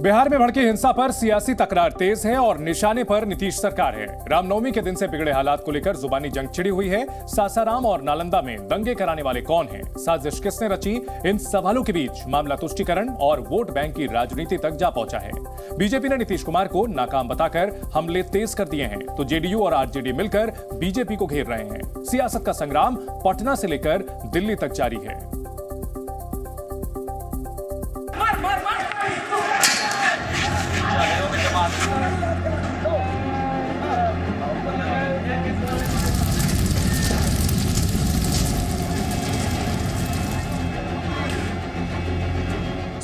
बिहार में भड़की हिंसा पर सियासी तकरार तेज है और निशाने पर नीतीश सरकार है। रामनवमी के दिन से बिगड़े हालात को लेकर जुबानी जंग छिड़ी हुई है। सासाराम और नालंदा में दंगे कराने वाले कौन हैं? साजिश किसने रची? इन सवालों के बीच मामला तुष्टीकरण और वोट बैंक की राजनीति तक जा पहुंचा है। बीजेपी ने नीतीश कुमार को नाकाम बताकर हमले तेज कर दिए हैं, तो जेडीयू और आरजेडी मिलकर बीजेपी को घेर रहे हैं। सियासत का संग्राम पटना से लेकर दिल्ली तक जारी है।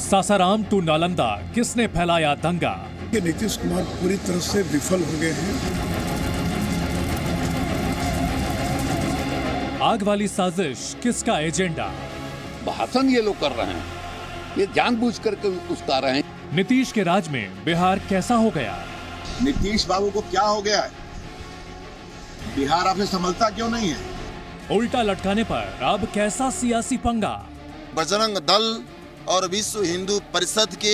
सासाराम टू नालंदा, किसने फैलाया दंगा? नीतीश कुमार पूरी तरह से विफल हो गए हैं। आग वाली साजिश किसका एजेंडा? भाषण ये लोग कर रहे हैं, ये जानबूझ करके उकसा रहे हैं। नीतीश के राज में बिहार कैसा हो गया? नीतीश बाबू को क्या हो गया है? बिहार आपने संभलता क्यों नहीं है? उल्टा लटकाने पर अब कैसा सियासी पंगा? बजरंग दल और विश्व हिंदू परिषद के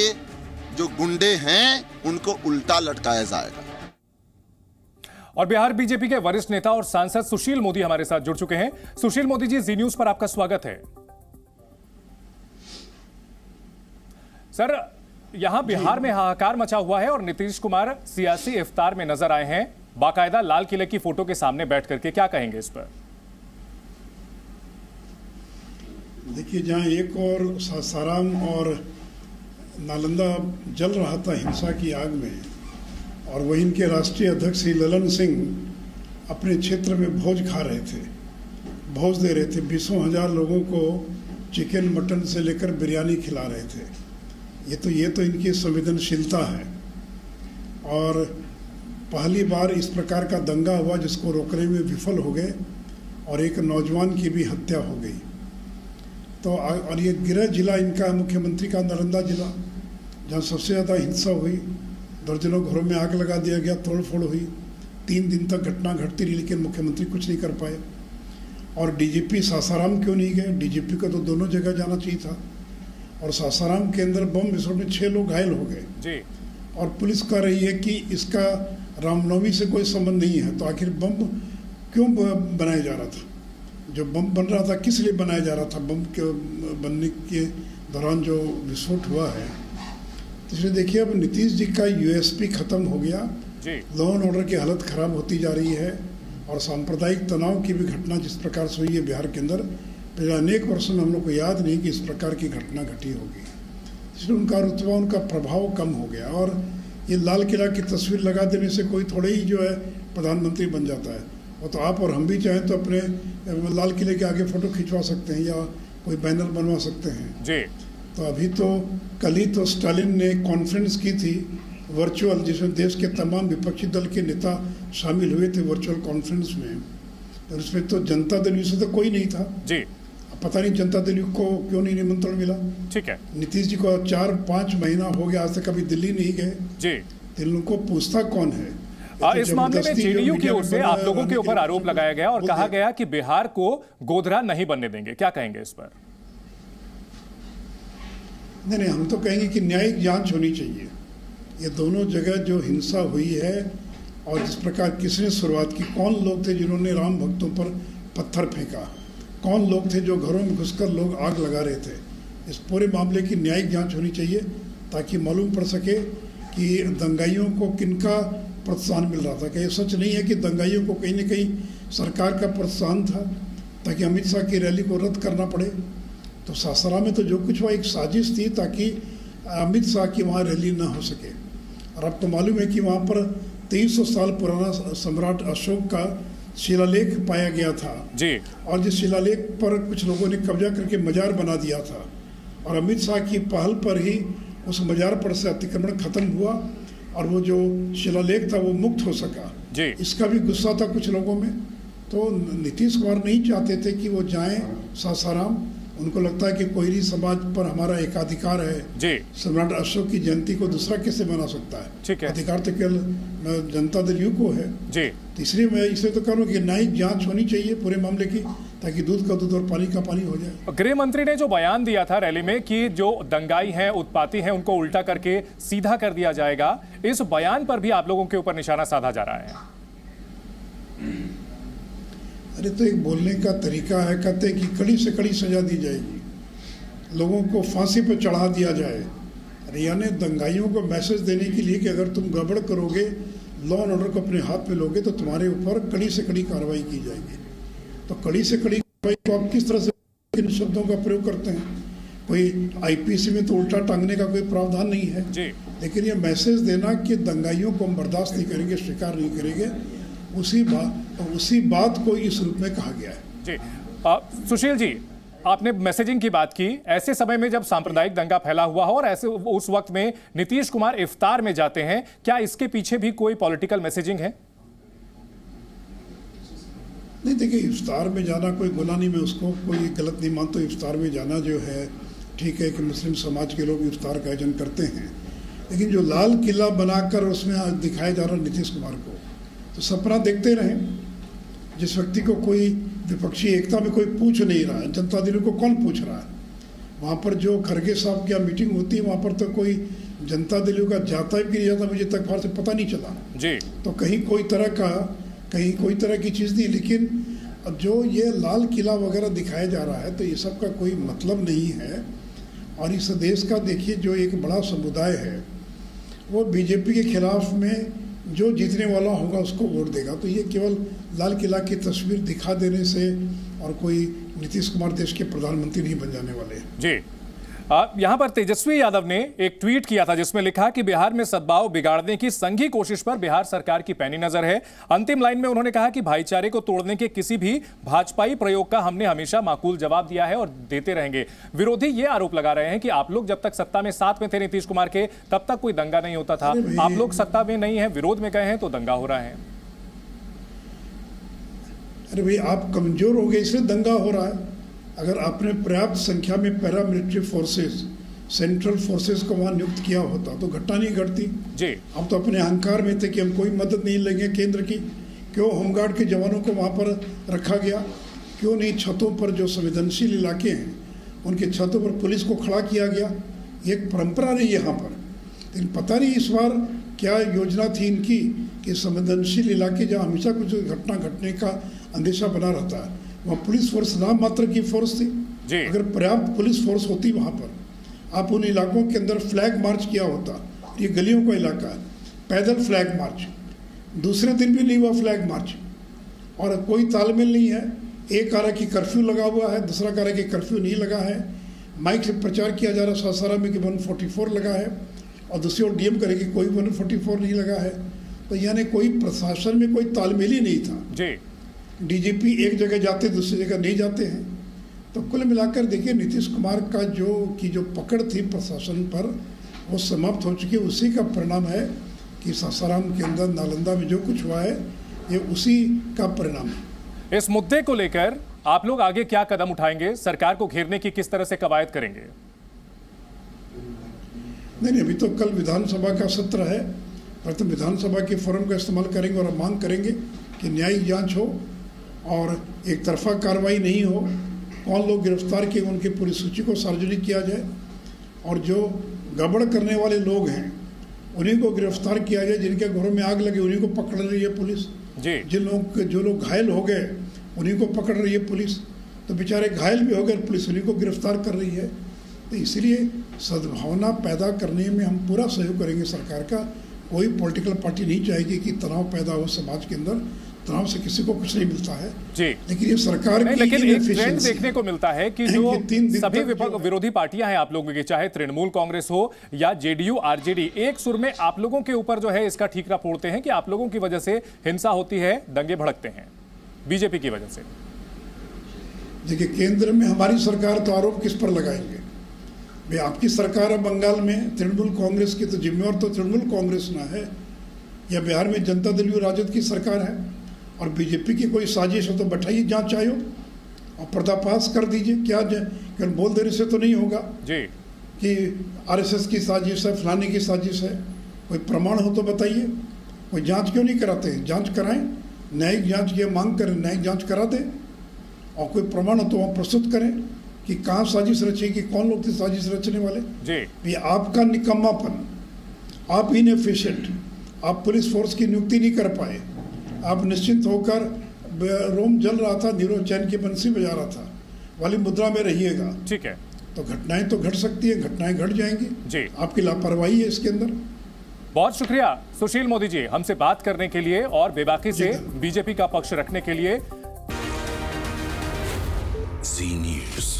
जो गुंडे हैं उनको उल्टा लटकाया जाएगा। और बिहार बीजेपी के वरिष्ठ नेता और सांसद सुशील मोदी हमारे साथ जुड़ चुके हैं। सुशील मोदी जी, जी न्यूज पर आपका स्वागत है। सर, यहां बिहार में हाहाकार मचा हुआ है और नीतीश कुमार सियासी इफ्तार में नजर आए हैं, बाकायदा लाल किले की फोटो के सामने बैठ करके। क्या कहेंगे इस पर? देखिए, जहाँ एक और सासाराम और नालंदा जल रहा था हिंसा की आग में, और वही इनके राष्ट्रीय अध्यक्ष श्री ललन सिंह अपने क्षेत्र में भोज खा रहे थे, भोज दे रहे थे। 20,000 लोगों को चिकन मटन से लेकर बिरयानी खिला रहे थे। ये तो इनकी संवेदनशीलता है। और पहली बार इस प्रकार का दंगा हुआ जिसको रोकने में विफल हो गए और एक नौजवान की भी हत्या हो गई। तो और ये गृह जिला इनका मुख्यमंत्री का नालंदा जिला, जहाँ सबसे ज़्यादा हिंसा हुई। दर्जनों घरों में आग लगा दिया गया, तोड़ फोड़ हुई। 3 दिन तक घटना घटती रही, लेकिन मुख्यमंत्री कुछ नहीं कर पाए। और डीजीपी सासाराम क्यों नहीं गए? डीजीपी को तो दोनों जगह जाना चाहिए था। और सासाराम के अंदर बम विस्फोट में 6 लोग घायल हो गए जी। और पुलिस कह रही है कि इसका रामनवमी से कोई संबंध नहीं है। तो आखिर बम क्यों बनाया जा रहा था? जो बम बन रहा था किस लिए बनाया जा रहा था? बम के बनने के दौरान जो विस्फोट हुआ है। तो इसलिए देखिए, अब नीतीश जी का यूएसपी खत्म हो गया। लॉ एंड ऑर्डर की हालत खराब होती जा रही है और सांप्रदायिक तनाव की भी घटना जिस प्रकार से हुई है बिहार के अंदर, पिछले अनेक वर्षों में हम लोग को याद नहीं कि इस प्रकार की घटना घटी होगी। इसलिए उनका रुतबा, उनका प्रभाव कम हो गया। और ये लाल किला की तस्वीर लगा देने से कोई थोड़े ही जो है प्रधानमंत्री बन जाता है। वो तो आप और हम भी चाहें तो अपने लाल किले के आगे फोटो खिंचवा सकते हैं या कोई बैनर बनवा सकते हैं जी। तो अभी तो कल ही तो स्टालिन ने कॉन्फ्रेंस की थी वर्चुअल, जिसमें देश के तमाम विपक्षी दल के नेता शामिल हुए थे वर्चुअल कॉन्फ्रेंस में। और उसमें तो जनता दल से तो कोई नहीं था जी। पता नहीं जनता दल को क्यों नहीं निमंत्रण मिला। ठीक है, नीतीश जी को 4-5 महीना हो गया, आज तक कभी दिल्ली नहीं गए जी। दिल्ली को पूछता कौन है? इस मामले में जेडीयू की ओर से आप लोगों के ऊपर आरोप लगाया गया और कहा गया कि बिहार को गोधरा नहीं बनने देंगे। क्या कहेंगे इस पर? नहीं, हम तो कहेंगे कि न्यायिक जांच होनी चाहिए। ये दोनों जगह जो हिंसा हुई है और जिस प्रकार किसने शुरुआत की, कौन लोग थे जिन्होंने राम भक्तों पर पत्थर फेंका, कौन लोग थे जो घरों में घुसकर लोग आग लगा रहे थे, इस पूरे मामले की न्यायिक जांच होनी चाहिए ताकि मालूम पड़ सके कि दंगाइयों को किनका प्रोत्साहन मिल रहा था। कि ये सच नहीं है कि दंगाइयों को कहीं न कहीं सरकार का प्रोत्साहन था ताकि अमित शाह की रैली को रद्द करना पड़े। तो सासाराम में तो जो कुछ हुआ एक साजिश थी ताकि अमित शाह की वहाँ रैली ना हो सके। और अब तो मालूम है कि वहाँ पर 2300 साल पुराना सम्राट अशोक का शिलालेख पाया गया था जी। और जिस शिलालेख पर कुछ लोगों ने कब्जा करके मजार बना दिया था और अमित शाह की पहल पर ही उस मजार पर से अतिक्रमण खत्म हुआ और वो जो शिलालेख था वो मुक्त हो सका जी। इसका भी गुस्सा था कुछ लोगों में। तो नीतीश कुमार नहीं चाहते थे कि वो जाएं सासाराम। उनको लगता है कि कोयरी समाज पर हमारा एकाधिकार है जी। सम्राट अशोक की जयंती को दूसरा कैसे मना सकता है? ठीक है, अधिकार तो केवल जनता दल यू को है जी। तीसरी मैं इसे तो करूँ कि न्यायिक जांच होनी चाहिए पूरे मामले की ताकि दूध का दूध और पानी का पानी हो जाए। गृह मंत्री ने जो बयान दिया था रैली में कि जो दंगाई हैं, उत्पाती हैं, उनको उल्टा करके सीधा कर दिया जाएगा, इस बयान पर भी आप लोगों के ऊपर निशाना साधा जा रहा है। अरे तो एक बोलने का तरीका है, कहते हैं कि कड़ी से कड़ी सजा दी जाएगी, लोगों को फांसी पर चढ़ा दिया जाए। अरे यानी दंगाइयों को मैसेज देने के लिए कि अगर तुम गड़बड़ करोगे, लॉ एंड ऑर्डर को अपने हाथ में लोगे, तो तुम्हारे ऊपर कड़ी से कड़ी कार्रवाई की जाएगी। तो कड़ी से कड़ी कार्रवाई को आप किस तरह से इन शब्दों का प्रयोग करते हैं? कोई आईपीसी में तो उल्टा टांगने का कोई प्रावधान नहीं है जी। लेकिन ये मैसेज देना कि दंगाइयों को हम बर्दाश्त नहीं करेंगे, स्वीकार नहीं करेंगे, उसी बात को इस रूप में कहा गया है। जी सुशील जी, आपने मैसेजिंग की बात की। ऐसे समय में जब सांप्रदायिक दंगा फैला हुआ हो और ऐसे उस वक्त में नीतीश कुमार इफ्तार में जाते हैं, क्या इसके पीछे भी कोई पॉलिटिकल मैसेजिंग है? नहीं, देखिए, इफ्तार में जाना कोई गुनाह नहीं, मैं उसको कोई गलत नहीं मानता। इफ्तार में जाना जो है ठीक है कि मुस्लिम समाज के लोग इफ्तार का आयोजन करते हैं, लेकिन जो लाल किला बनाकर उसमें दिखाया जा रहा नीतीश कुमार को, तो सपना देखते रहें। जिस व्यक्ति को कोई विपक्षी एकता में कोई पूछ नहीं रहा है, जनता दल को कौन पूछ रहा है? वहाँ पर जो खड़गे साहब की मीटिंग होती है, वहाँ पर तो कोई जनता दल का जाता भी नहीं जाता, मुझे तक बाहर से पता नहीं चला जी। तो कहीं कोई तरह की चीज़ नहीं। लेकिन जो ये लाल किला वगैरह दिखाया जा रहा है, तो ये सब का कोई मतलब नहीं है। और इस देश का देखिए, जो एक बड़ा समुदाय है, वो बीजेपी के खिलाफ में जो जीतने वाला होगा उसको वोट देगा। तो ये केवल लाल किला की तस्वीर दिखा देने से और कोई नीतीश कुमार देश के प्रधानमंत्री नहीं बन जाने वाले जी। यहां पर तेजस्वी यादव ने एक ट्वीट किया था जिसमें लिखा कि बिहार में सद्भाव बिगाड़ने की संघी कोशिश पर बिहार सरकार की पैनी नजर है। अंतिम लाइन में उन्होंने कहा कि भाईचारे को तोड़ने के किसी भी भाजपाई प्रयोग का हमने हमेशा माकूल जवाब दिया है और देते रहेंगे। विरोधी ये आरोप लगा रहे हैं कि आप लोग जब तक सत्ता में साथ में थे नीतीश कुमार के, तब तक कोई दंगा नहीं होता था। आप लोग सत्ता में नहीं है, विरोध में गए हैं, तो दंगा हो रहा है। अरे भाई, आप कमजोर हो गए इसलिए दंगा हो रहा है। अगर आपने पर्याप्त संख्या में पैरामिलिट्री फोर्सेस, सेंट्रल फोर्सेस को वहाँ नियुक्त किया होता तो घटना नहीं घटती जी। हम तो अपने अहंकार में थे कि हम कोई मदद नहीं लेंगे केंद्र की। क्यों होमगार्ड के जवानों को वहाँ पर रखा गया? क्यों नहीं छतों पर जो संवेदनशील इलाके हैं उनके छतों पर पुलिस को खड़ा किया गया? ये एक परंपरा रही यहाँ पर। लेकिन पता नहीं इस बार क्या योजना थी इनकी कि संवेदनशील इलाके जहाँ हमेशा कुछ घटना घटने का अंदेशा बना रहता है, वहाँ पुलिस फोर्स नाम मात्र की फोर्स थी जी। अगर पर्याप्त पुलिस फोर्स होती वहाँ पर, आप उन इलाकों के अंदर फ्लैग मार्च किया होता। ये गलियों का इलाका है, पैदल फ्लैग मार्च, दूसरे दिन भी नहीं हुआ फ्लैग मार्च, और कोई तालमेल नहीं है। एक कह रहा कि कर्फ्यू लगा हुआ है, दूसरा कह रहा कि कर्फ्यू नहीं लगा है। माइक से प्रचार किया जा रहा है सासाराम में कि 144 लगा है, और दूसरी ओर डीएम करे कि कोई 144 नहीं लगा है। तो यानी कोई प्रशासन में कोई तालमेल ही नहीं था जी। डीजीपी एक जगह जाते दूसरी जगह नहीं जाते हैं। तो कुल मिलाकर देखिए, नीतीश कुमार का जो पकड़ थी प्रशासन पर, वो समाप्त हो चुकी है। उसी का परिणाम है कि सासाराम के अंदर, नालंदा में जो कुछ हुआ है, ये उसी का परिणाम है। इस मुद्दे को लेकर आप लोग आगे क्या कदम उठाएंगे? सरकार को घेरने की किस तरह से कवायद करेंगे? नहीं, अभी तो कल विधानसभा का सत्र है। प्रथम विधानसभा के फोरम का इस्तेमाल करेंगे और हम मांग करेंगे कि न्यायिक जांच हो और एक तरफा कार्रवाई नहीं हो। कौन लोग गिरफ्तार किए उनकी पूरी सूची को सार्वजनिक किया जाए, और जो गड़बड़ करने वाले लोग हैं उन्हीं को गिरफ्तार किया जाए। जिनके घरों में आग लगी उन्हीं को पकड़ रही है पुलिस जी। जो लोग घायल हो गए उन्हीं को पकड़ रही है पुलिस। तो बेचारे घायल भी हो गए, पुलिस उन्हीं को गिरफ्तार कर रही है। तो इसलिए सद्भावना पैदा करने में हम पूरा सहयोग करेंगे सरकार का। कोई पॉलिटिकल पार्टी नहीं चाहेगी कि तनाव पैदा हो समाज के अंदर। तनाव से किसी को कुछ नहीं मिलता है जी। लेकिन ये सरकार की लेकिन एक ट्रेंड देखने को मिलता है कि जो सभी विरोधी पार्टियां हैं आप लोगों की, चाहे तृणमूल कांग्रेस हो या जेडीयू आरजेडी, एक सुर में आप लोगों के ऊपर जो है इसका ठीकरा फोड़ते हैं कि आप लोगों की वजह से हिंसा होती है, दंगे भड़कते हैं बीजेपी की वजह से। देखिए, केंद्र में हमारी सरकार, तो आरोप किस पर लगाएंगे भाई? आपकी सरकार है बंगाल में तृणमूल कांग्रेस की, तो जिम्मेवार तो तृणमूल कांग्रेस ना है, या बिहार में जनता दल राजद की सरकार है और बीजेपी की कोई साजिश हो तो बैठाइए जांच आयोग और पर्दाफाश कर दीजिए। क्या बोल देने से तो नहीं होगा जी कि आरएसएस की साजिश है, फलाने की साजिश है। कोई प्रमाण हो तो बताइए। कोई जांच क्यों नहीं कराते हैं? जांच कराएं, न्यायिक जांच की मांग करें, न्यायिक जांच करा दें। और कोई प्रमाण हो तो वहाँ प्रस्तुत करें कि कहाँ साजिश रची, कि कौन लोग थे साजिश रचने वाले। जी ये आपका निकम्मापन, आप इनएफिशिएंट, आप पुलिस फोर्स की नियुक्ति नहीं कर पाए, आप निश्चिंत होकर रोम जल रहा था, नीरज चैन की बंसी बजा रहा था वाली मुद्रा में रहिएगा। ठीक है, तो घटनाएं तो घट सकती है, घटनाएं घट जाएंगी। जी आपकी लापरवाही है इसके अंदर। बहुत शुक्रिया सुशील मोदी जी, हमसे बात करने के लिए और बेबाकी से बीजेपी का पक्ष रखने के लिए। जी न्यूज़।